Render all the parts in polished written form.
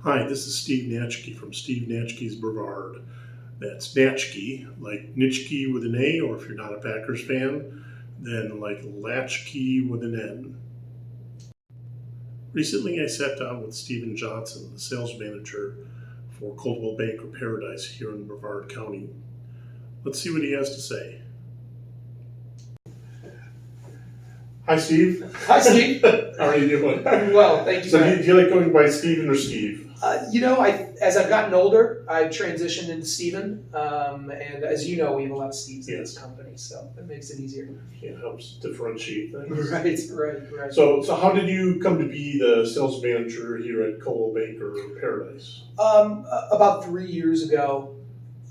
Hi, this is Steve Natchke from Steve Natchke's Brevard. That's Natchke, like Nitschke with an A, or if you're not a Packers fan, then like Latchkey with an N. Recently, I sat down with Stephen Johnson, the sales manager for Coldwell Banker Paradise here in Brevard County. Let's see what he has to say. Hi, Steve. Hi, Steve. How are you doing? I'm well, thank you. So, do you like going by Stephen or Steve? As I've gotten older, I've transitioned into Steven, and as you know, we have a lot of Steves in this company, so it makes it easier. It helps differentiate things. Right. So how did you come to be the sales manager here at Coldwell Banker Paradise? About 3 years ago,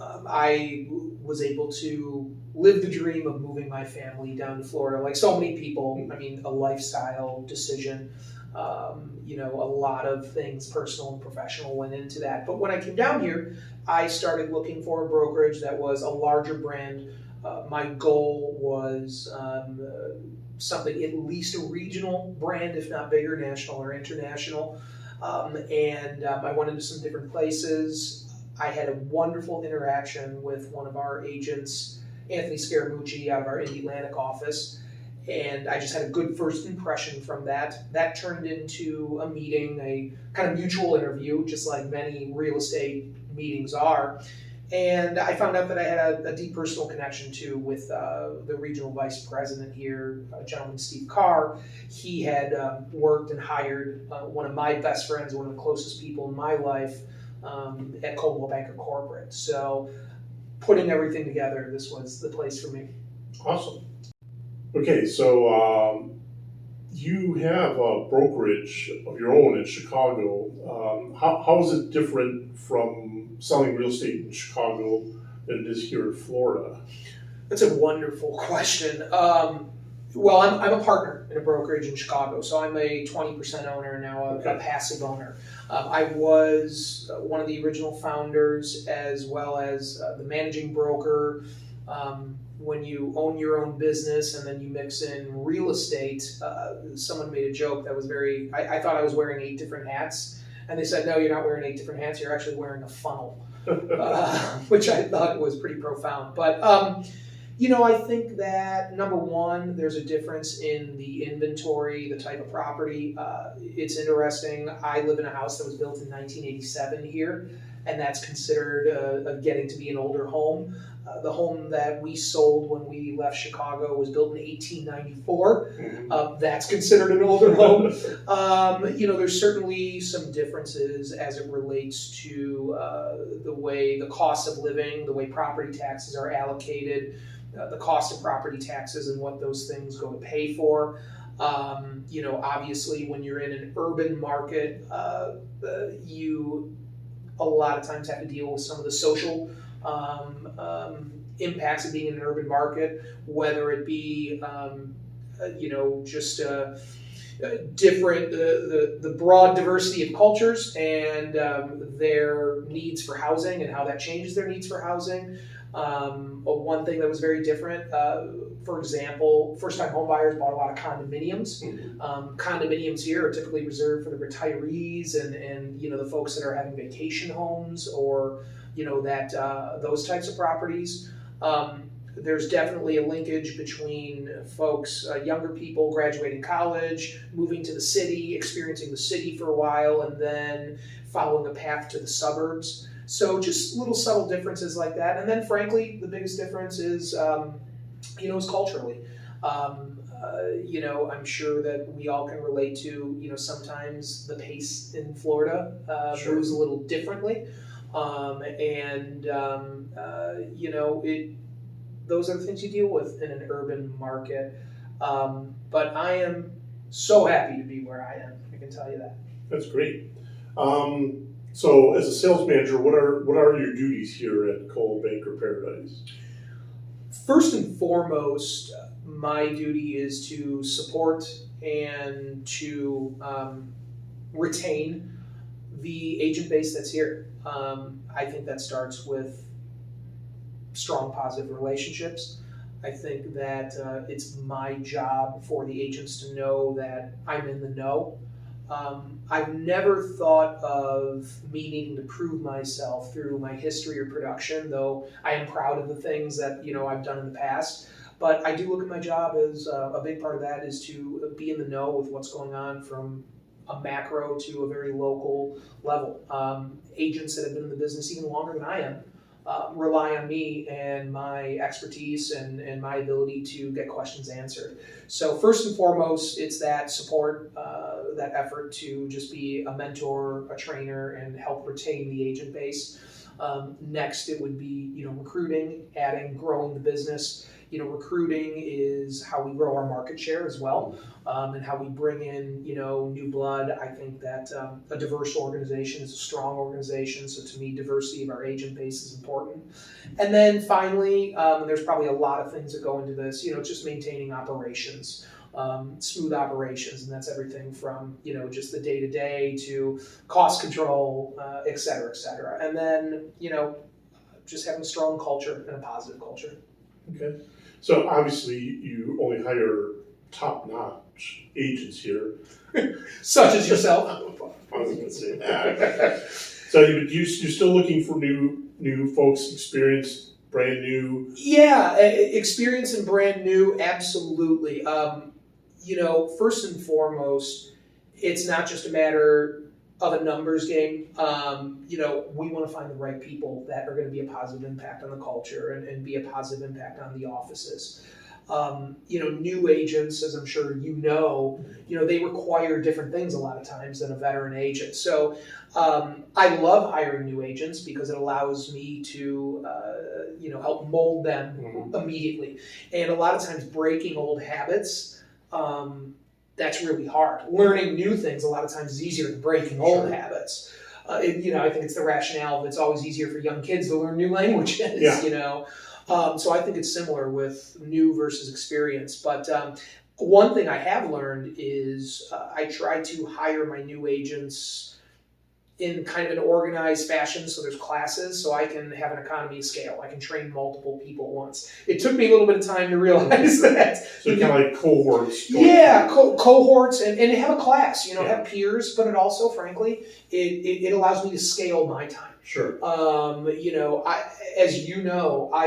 I was able to live the dream of moving my family down to Florida. Like so many people, I mean, a lifestyle decision. A lot of things, personal and professional, went into that. But when I came down here, I started looking for a brokerage that was a larger brand. My goal was something at least a regional brand, if not bigger, national or international. I went into some different places. I had a wonderful interaction with one of our agents, Anthony Scaramucci, out of our Indiana office. And I just had a good first impression from that. That turned into a meeting, a kind of mutual interview, just like many real estate meetings are. And I found out that I had a deep personal connection too with the regional vice president here, a gentleman, Steve Carr. He had worked and hired one of my best friends, one of the closest people in my life at Coldwell Banker Corporate. So putting everything together, this was the place for me. Awesome. Okay, so you have a brokerage of your own in Chicago. How is it different from selling real estate in Chicago than it is here in Florida? That's a wonderful question. Well, I'm a partner in a brokerage in Chicago, so I'm a 20% owner now, a passive owner. I was one of the original founders as well as the managing broker. When you own your own business and then you mix in real estate, someone made a joke that was I thought I was wearing 8 different hats. And they said, no, you're not wearing 8 different hats, you're actually wearing a funnel, which I thought was pretty profound. But, I think that, number one, there's a difference in the inventory, the type of property. It's interesting. I live in a house that was built in 1987 here, and that's considered getting to be an older home. The home that we sold when we left Chicago was built in 1894. That's considered an older home. There's certainly some differences as it relates to the cost of living, the way property taxes are allocated, the cost of property taxes and what those things go to pay for. Obviously when you're in an urban market, you a lot of times have to deal with some of the social impacts of being in an urban market, whether it be different the broad diversity of cultures and their needs for housing and how that changes their needs for housing. One thing that was very different, for example, first-time home buyers bought a lot of condominiums. Condominiums here are typically reserved for the retirees and the folks that are having vacation homes or those types of properties. There's definitely a linkage between folks, younger people graduating college, moving to the city, experiencing the city for a while, and then following a path to the suburbs. So just little subtle differences like that. And then frankly, the biggest difference is culturally. I'm sure that we all can relate to, sometimes the pace in Florida moves a little differently. Those are the things you deal with in an urban market. But I am so happy to be where I am. I can tell you that. That's great. So, as a sales manager, what are your duties here at Coldwell Banker Paradise? First and foremost, my duty is to support and to retain the agent base that's here. I think that starts with strong, positive relationships. I think that it's my job for the agents to know that I'm in the know. I've never thought of me needing to prove myself through my history or production, though I am proud of the things that I've done in the past. But I do look at my job as a big part of that is to be in the know with what's going on from a macro to a very local level. Agents that have been in the business even longer than I am rely on me and my expertise and my ability to get questions answered. So first and foremost, it's that support, that effort to just be a mentor, a trainer, and help retain the agent base. Next, it would be recruiting, growing the business. Recruiting is how we grow our market share as well, and how we bring in new blood. I think that a diverse organization is a strong organization. So to me, diversity of our agent base is important. And then finally, there's probably a lot of things that go into this. Just maintaining operations. Smooth operations, and that's everything from just the day-to-day to cost control, et cetera, et cetera. And then just having a strong culture and a positive culture. Okay, so obviously you only hire top-notch agents here, such as yourself. I was going to say that. So you're still looking for new folks, experienced, brand new. Yeah, experience and brand new, absolutely. First and foremost, it's not just a matter of a numbers game. We want to find the right people that are going to be a positive impact on the culture and be a positive impact on the offices. New agents, as I'm sure they require different things a lot of times than a veteran agent. So I love hiring new agents because it allows me to, help mold them immediately. And a lot of times breaking old habits, that's really hard. Learning new things a lot of times is easier than breaking old habits. I think it's the rationale that it's always easier for young kids to learn new languages. Yeah. So I think it's similar with new versus experience. But one thing I have learned is I try to hire my new agents in kind of an organized fashion. So there's classes, so I can have an economy of scale. I can train multiple people at once. It took me a little bit of time to realize that. So kind of like cohorts. Yeah, cohorts and have a class, have peers, but it also, frankly, it allows me to scale my time. Sure. I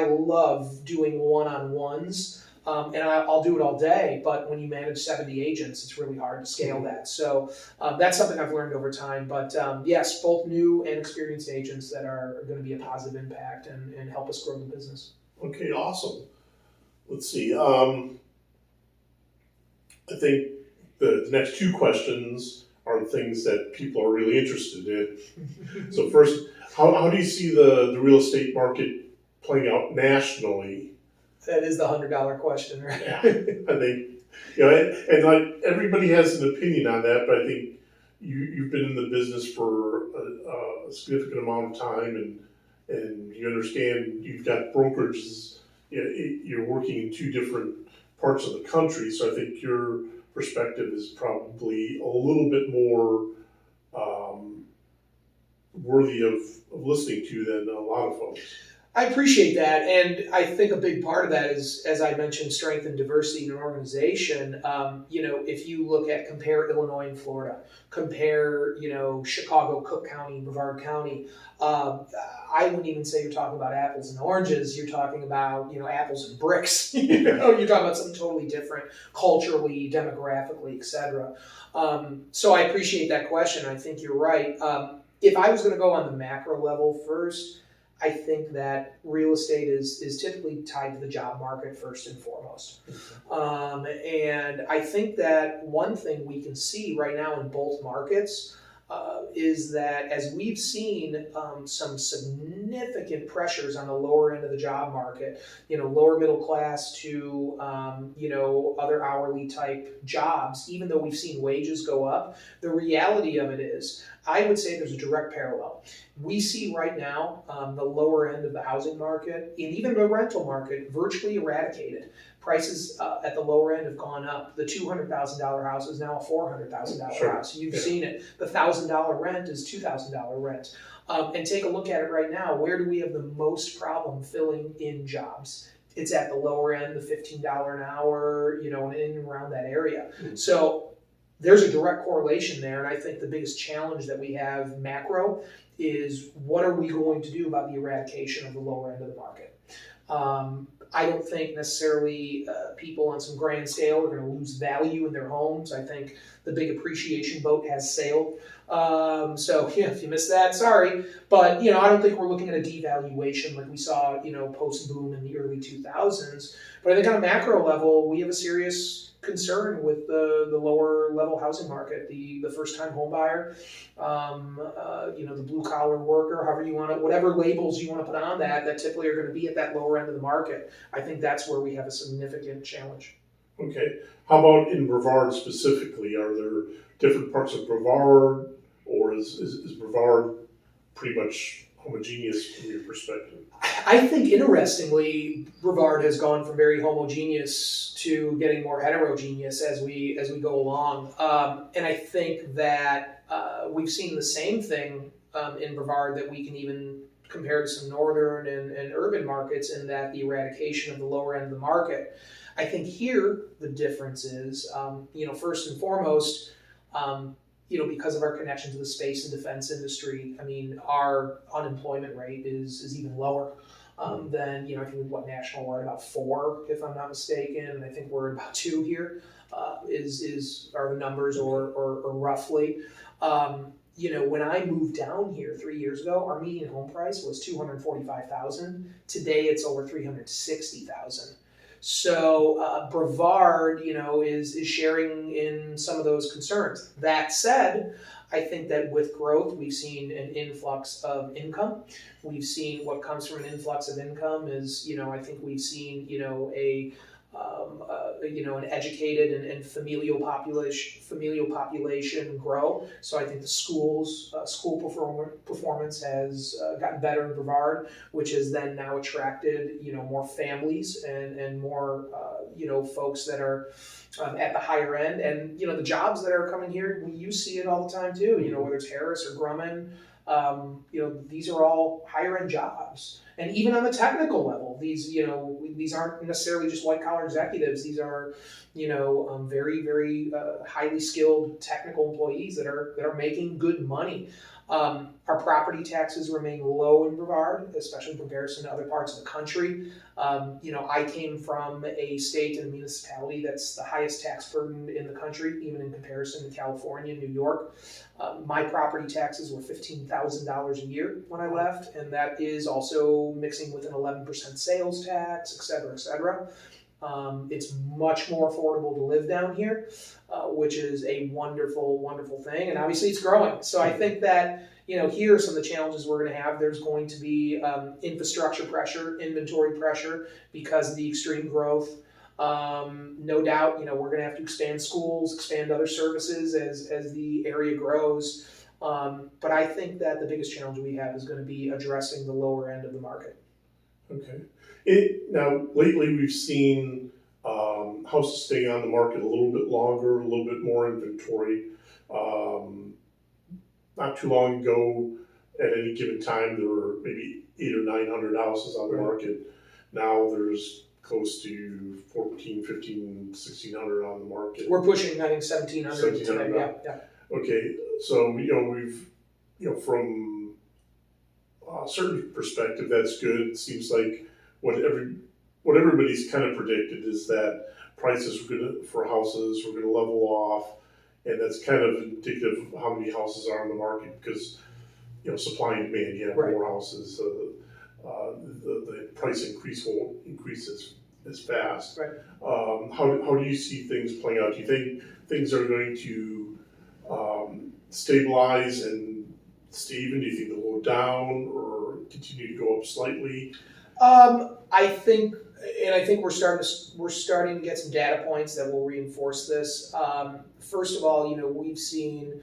love doing one-on-ones. And I'll do it all day, but when you manage 70 agents, it's really hard to scale that. So that's something I've learned over time. But yes, both new and experienced agents that are going to be a positive impact and help us grow the business. Okay, awesome. Let's see. I think the next two questions are things that people are really interested in. So first, how do you see the real estate market playing out nationally? That is the $100 question, right? Yeah, I think, and like everybody has an opinion on that, but I think you've been in the business for a significant amount of time, and you understand you've got brokerages. You're working in two different parts of the country, so I think your perspective is probably a little bit more worthy of listening to than a lot of folks. I appreciate that, and I think a big part of that is, as I mentioned, strength and diversity in an organization. If you compare Illinois and Florida, compare, Chicago, Cook County, Brevard County, I wouldn't even say you're talking about apples and oranges. You're talking about, apples and bricks. You're talking about something totally different, culturally, demographically, etc. So I appreciate that question. I think you're right. If I was going to go on the macro level first, I think that real estate is typically tied to the job market first and foremost. And I think that one thing we can see right now in both markets is that as we've seen some significant pressures on the lower end of the job market, lower middle class to, other hourly type jobs, even though we've seen wages go up, the reality of it is, I would say there's a direct parallel. We see right now the lower end of the housing market and even the rental market virtually eradicated. Prices at the lower end have gone up. The $200,000 house is now a $400,000 house. You've seen it. The $1,000 rent is $2,000 rent. And take a look at it right now. Where do we have the most problem filling in jobs? It's at the lower end, the $15 an hour, and in and around that area. So there's a direct correlation there, and I think the biggest challenge that we have macro is what are we going to do about the eradication of the lower end of the market? I don't think necessarily people on some grand scale are going to lose value in their homes. I think the big appreciation boat has sailed. So yeah, if you missed that, sorry. But I don't think we're looking at a devaluation like we saw, post boom in the early 2000s. But I think on a macro level, we have a serious concern with the lower level housing market, the first time home buyer, the blue collar worker, however you want to, whatever labels you want to put on that typically are going to be at that lower end of the market. I think that's where we have a significant challenge. Okay. How about in Brevard specifically? Are there different parts of Brevard, or is Brevard pretty much homogeneous from your perspective? I think interestingly, Brevard has gone from very homogeneous to getting more heterogeneous as we go along, and I think that we've seen the same thing in Brevard that we can even compare to some northern and urban markets, in that the eradication of the lower end of the market. I think here the difference is, first and foremost, because of our connection to the space and defense industry, I mean, our unemployment rate is even lower than, I think national we're at about 4, if I'm not mistaken, and I think we're at about 2 here, are the numbers or roughly. When I moved down here 3 years ago, our median home price was $245,000. Today it's over $360,000. So Brevard, is sharing in some of those concerns. That said, I think that with growth, we've seen an influx of income. We've seen what comes from an influx of income is, I think we've seen, an educated and familial population grow. So I think the school performance has gotten better in Brevard, which has then now attracted more families and more folks that are at the higher end, and the jobs that are coming here, you see it all the time too. Whether it's Harris or Grumman, these are all higher end jobs. And even on the technical level, these aren't necessarily just white collar executives. These are, very, very highly skilled technical employees that are making good money. Our property taxes remain low in Brevard, especially in comparison to other parts of the country. I came from a state and a municipality that's the highest tax burden in the country, even in comparison to California and New York. My property taxes were $15,000 a year when I left, and that is also mixing with an 11% sales tax, et cetera, et cetera. It's much more affordable to live down here, which is a wonderful, wonderful thing. And obviously it's growing. So I think that, here are some of the challenges we're going to have. There's going to be infrastructure pressure, inventory pressure because of the extreme growth. No doubt, we're going to have to expand schools, expand other services as the area grows. But I think that the biggest challenge we have is going to be addressing the lower end of the market. Okay. Now, lately we've seen houses staying on the market a little bit longer, a little bit more inventory. Not too long ago, at any given time, there were maybe 800 or 900 houses on the market. Now there's close to 14, 15, 1,600 on the market. We're pushing, I think, 1,700 today. Yeah. Okay, so we've from a certain perspective, that's good. It seems like what everybody's kind of predicted is that prices for houses were going to level off, and that's kind of indicative of how many houses are on the market because supply and demand. You have more houses, the price increase won't increase as fast. Right. How do you see things playing out? Do you think things are going to stabilize and stay even? Do you think they'll go down or continue to go up slightly? I think we're starting to get some data points that will reinforce this. First of all, we've seen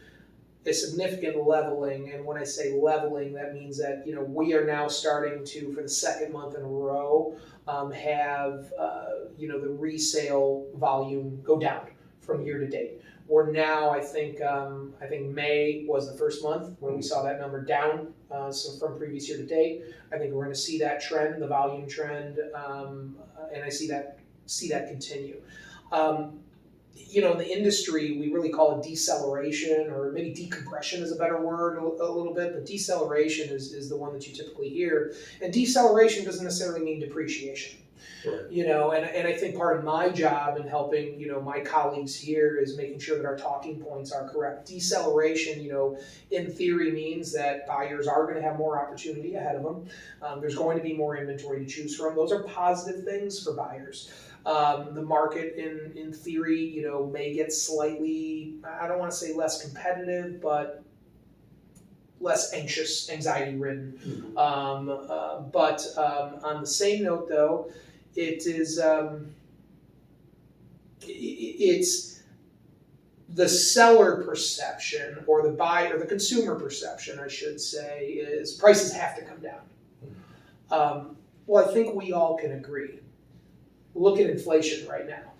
a significant leveling, and when I say leveling, that means that we are now starting to, for the second month in a row, have the resale volume go down from year to date. We're now, I think May was the first month when we saw that number down. So from previous year to date, I think we're going to see that trend, the volume trend, and I see that continue. in the industry, we really call it deceleration, or maybe decompression is a better word a little bit, but deceleration is the one that you typically hear. And deceleration doesn't necessarily mean depreciation. Right. And I think part of my job in helping, my colleagues here is making sure that our talking points are correct. Deceleration, in theory means that buyers are going to have more opportunity ahead of them. There's going to be more inventory to choose from. Those are positive things for buyers. The market, in theory, may get slightly, I don't want to say less competitive, but less anxious, anxiety-ridden. Mm-hmm. But on the same note, though, it is it's the seller perception, or the buyer, the consumer perception, I should say, is prices have to come down. Well, I think we all can agree. Look at inflation right now.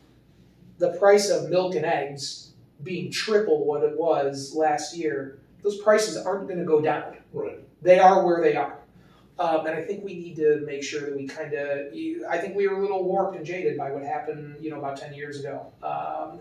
The price of milk and eggs being triple what it was last year, those prices aren't going to go down. Right. They are where they are. And I think we need to make sure that we I think we were a little warped and jaded by what happened, about 10 years ago.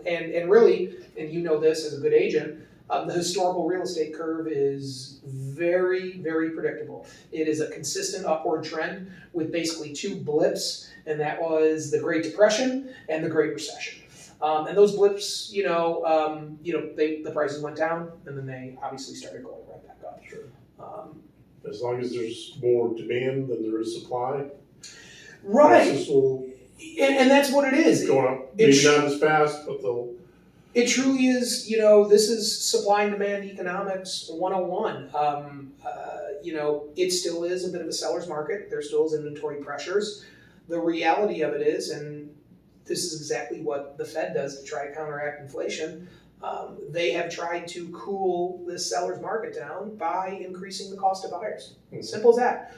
And really, and this as a good agent, the historical real estate curve is very, very predictable. It is a consistent upward trend with basically two blips, and that was the Great Depression and the Great Recession. And those blips, the prices went down, and then they obviously started going right back up. Sure. As long as there's more demand than there is supply, prices will And that's what it is. go up. Maybe not as fast, but they'll. It truly is, this is supply and demand economics 101. It still is a bit of a seller's market. There still is inventory pressures. The reality of it is, and this is exactly what the Fed does to try to counteract inflation, they have tried to cool this seller's market down by increasing the cost of buyers. Mm-hmm. Simple as that.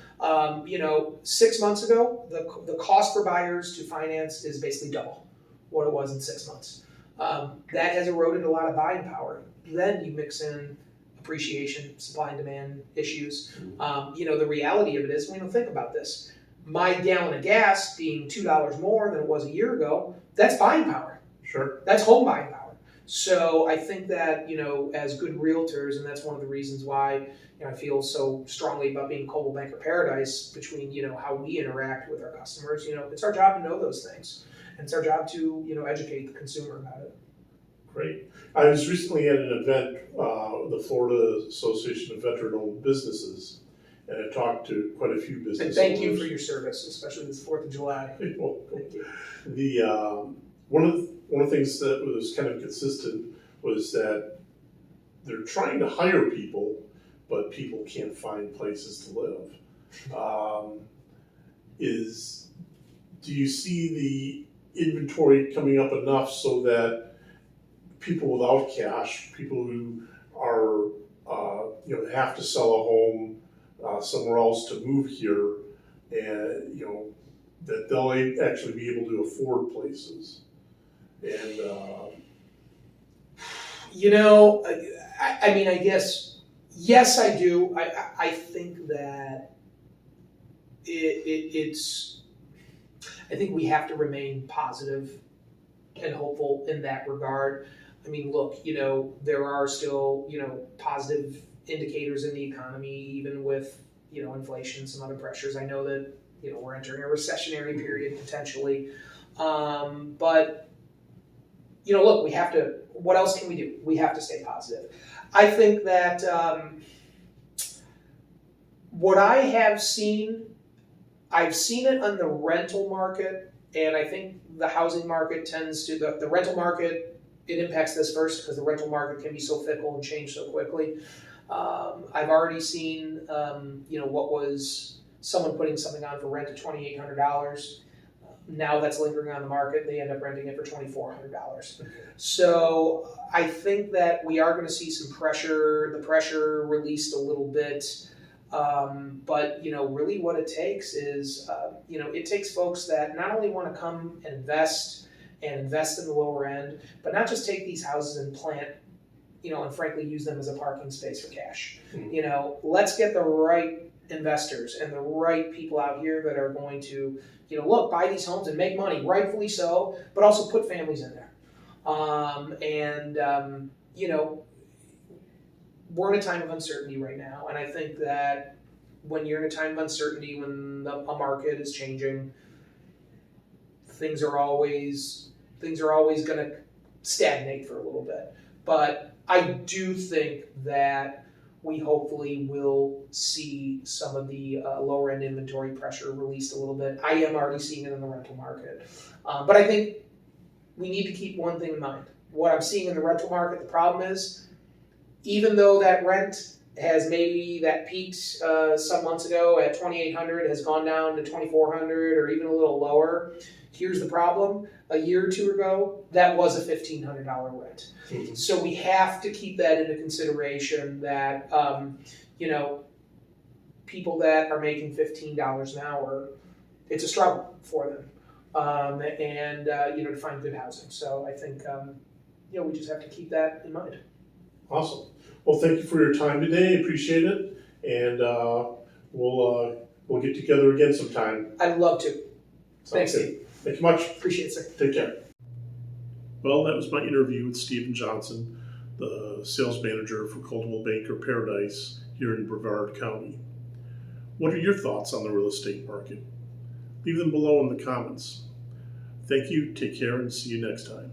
6 months ago, the cost for buyers to finance is basically double what it was in 6 months. That has eroded a lot of buying power. Then you mix in appreciation, supply and demand issues. The reality of it is, think about this. My gallon of gas being $2 more than it was a year ago, that's buying power. Sure. That's home buying power. So I think that, as good realtors, and that's one of the reasons why I feel so strongly about being Coldwell Banker Paradise, between, how we interact with our customers, it's our job to know those things. And it's our job to, educate the consumer about it. Great. I was recently at an event, the Florida Association of Veteran-Owned Businesses, and I talked to quite a few business And thank you owners. for your service, especially this 4th of July. Well, Thank you. one of the things that was kind of consistent was that they're trying to hire people, but people can't find places to live. Do you see the inventory coming up enough so that people without cash, people who are have to sell a home somewhere else to move here, and that they'll actually be able to afford places? And I guess, yes, I do. I think that I think we have to remain positive and hopeful in that regard. Look, there are still, positive indicators in the economy, even with, inflation and some other pressures. I know that, we're entering a recessionary period potentially. But, look, we have to, what else can we do? We have to stay positive. I think that what I have seen, I've seen it on the rental market, and I think the housing market tends to, the rental market, it impacts this first because the rental market can be so fickle and change so quickly. I've already seen, what was someone putting something on for rent at $2,800. Now that's lingering on the market. They end up renting it for $2,400. So I think that we are going to see some pressure, the pressure released a little bit. But, really what it takes is, it takes folks that not only want to come and invest in the lower end, but not just take these houses and plant, and frankly use them as a parking space for cash. Mm-hmm. Let's get the right investors and the right people out here that are going to, buy these homes and make money, rightfully so, but also put families in there. You know, we're in a time of uncertainty right now, and I think that when you're in a time of uncertainty, when a market is changing, things are always going to stagnate for a little bit. But I do think that we hopefully will see some of the lower end inventory pressure released a little bit. I am already seeing it in the rental market, but I think we need to keep one thing in mind. What I'm seeing in the rental market, the problem is, even though that rent has maybe that peaked some months ago at $2,800, has gone down to $2,400 or even a little lower. Here's the problem: a year or two ago, that was a $1,500 rent. Mhm. So we have to keep that into consideration. That people that are making $15 an hour, it's a struggle for them, to find good housing. So I think we just have to keep that in mind. Awesome. Well, thank you for your time today. Appreciate it, and we'll get together again sometime. I'd love to. Thanks, Good. Steve. Thank you much. Appreciate it, sir. Take care. Well, that was my interview with Stephen Johnson, the sales manager for Coldwell Banker Paradise here in Brevard County. What are your thoughts on the real estate market? Leave them below in the comments. Thank you, take care, and see you next time.